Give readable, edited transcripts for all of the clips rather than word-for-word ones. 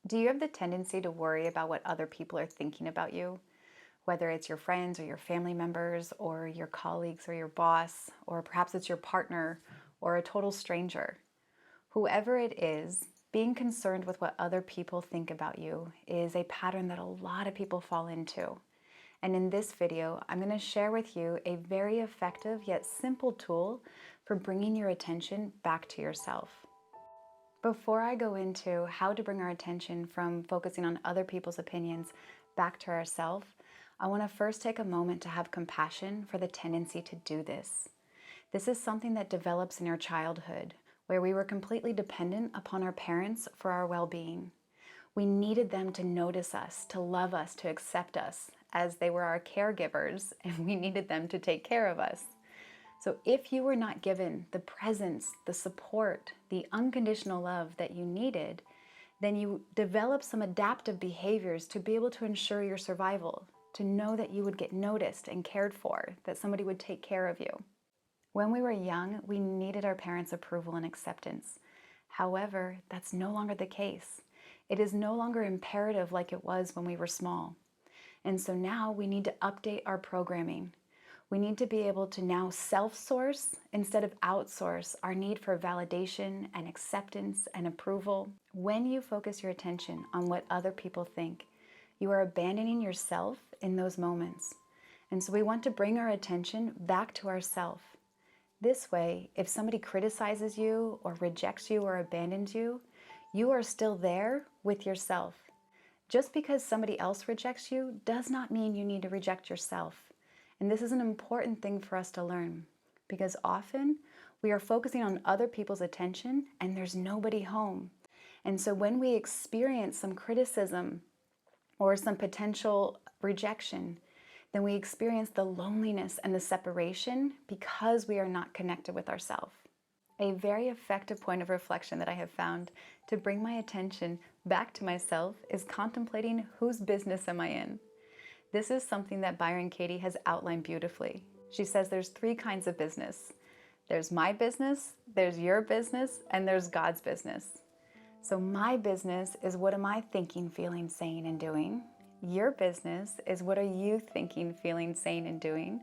Do you have the tendency to worry about what other people are thinking about you? Whether it's your friends or your family members or your colleagues or your boss, or perhaps it's your partner or a total stranger. Whoever it is, being concerned with what other people think about you is a pattern that a lot of people fall into. And in this video, I'm going to share with you a very effective yet simple tool for bringing your attention back to yourself. Before I go into how to bring our attention from focusing on other people's opinions back to ourselves, I want to first take a moment to have compassion for the tendency to do this. This is something that develops in our childhood, where we were completely dependent upon our parents for our well-being. We needed them to notice us, to love us, to accept us, as they were our caregivers, and we needed them to take care of us. So if you were not given the presence, the support, the unconditional love that you needed, then you develop some adaptive behaviors to be able to ensure your survival, to know that you would get noticed and cared for, that somebody would take care of you. When we were young, we needed our parents' approval and acceptance. However, that's no longer the case. It is no longer imperative like it was when we were small. And so now we need to update our programming. We need to be able to now self-source instead of outsource our need for validation and acceptance and approval. When you focus your attention on what other people think, you are abandoning yourself in those moments. And so we want to bring our attention back to ourself. This way, if somebody criticizes you or rejects you or abandons you, you are still there with yourself. Just because somebody else rejects you does not mean you need to reject yourself. And this is an important thing for us to learn, because often we are focusing on other people's attention and there's nobody home. And so when we experience some criticism or some potential rejection, then we experience the loneliness and the separation because we are not connected with ourselves. A very effective point of reflection that I have found to bring my attention back to myself is contemplating whose business am I in? This is something that Byron Katie has outlined beautifully. She says there's three kinds of business. There's my business, there's your business, and there's God's business. So my business is what am I thinking, feeling, saying, and doing? Your business is what are you thinking, feeling, saying, and doing?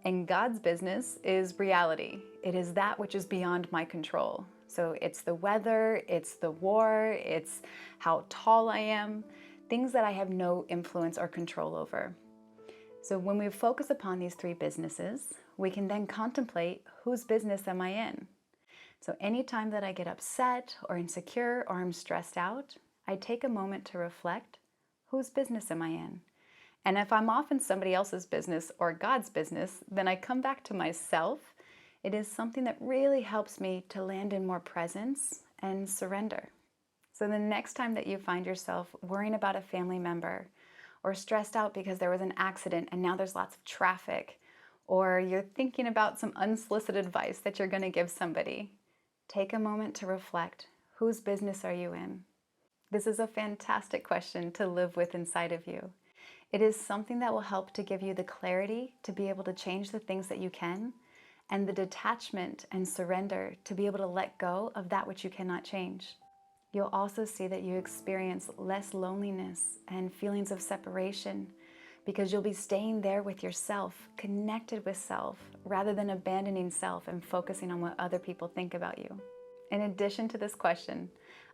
And God's business is reality. It is that which is beyond my control. So it's the weather, it's the war, it's how tall I am, things that I have no influence or control over. So when we focus upon these three businesses, we can then contemplate whose business am I in? So anytime that I get upset or insecure or I'm stressed out, I take a moment to reflect, whose business am I in? And if I'm off in somebody else's business or God's business, then I come back to myself. It is something that really helps me to land in more presence and surrender. So the next time that you find yourself worrying about a family member or stressed out because there was an accident and now there's lots of traffic, or you're thinking about some unsolicited advice that you're going to give somebody, take a moment to reflect, whose business are you in? This is a fantastic question to live with inside of you. It is something that will help to give you the clarity to be able to change the things that you can, and the detachment and surrender to be able to let go of that which you cannot change. You'll also see that you experience less loneliness and feelings of separation because you'll be staying there with yourself, connected with self, rather than abandoning self and focusing on what other people think about you. In addition to this question,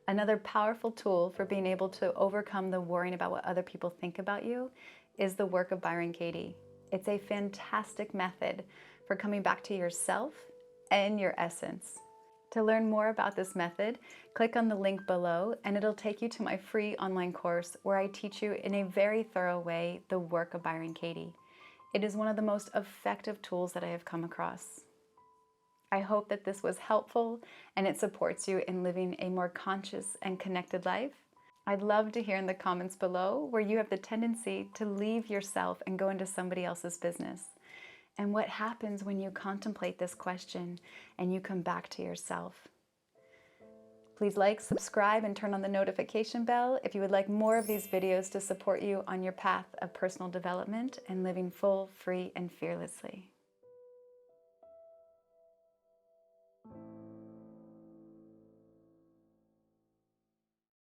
another powerful tool for being able to overcome the worrying about what other people think about you is the Work of Byron Katie. It's a fantastic method for coming back to yourself and your essence. To learn more about this method, click on the link below and it'll take you to my free online course where I teach you in a very thorough way the Work of Byron Katie. It is one of the most effective tools that I have come across. I hope that this was helpful and it supports you in living a more conscious and connected life. I'd love to hear in the comments below where you have the tendency to leave yourself and go into somebody else's business. And what happens when you contemplate this question and you come back to yourself. Please like, subscribe, and turn on the notification bell if you would like more of these videos to support you on your path of personal development and living full, free, and fearlessly.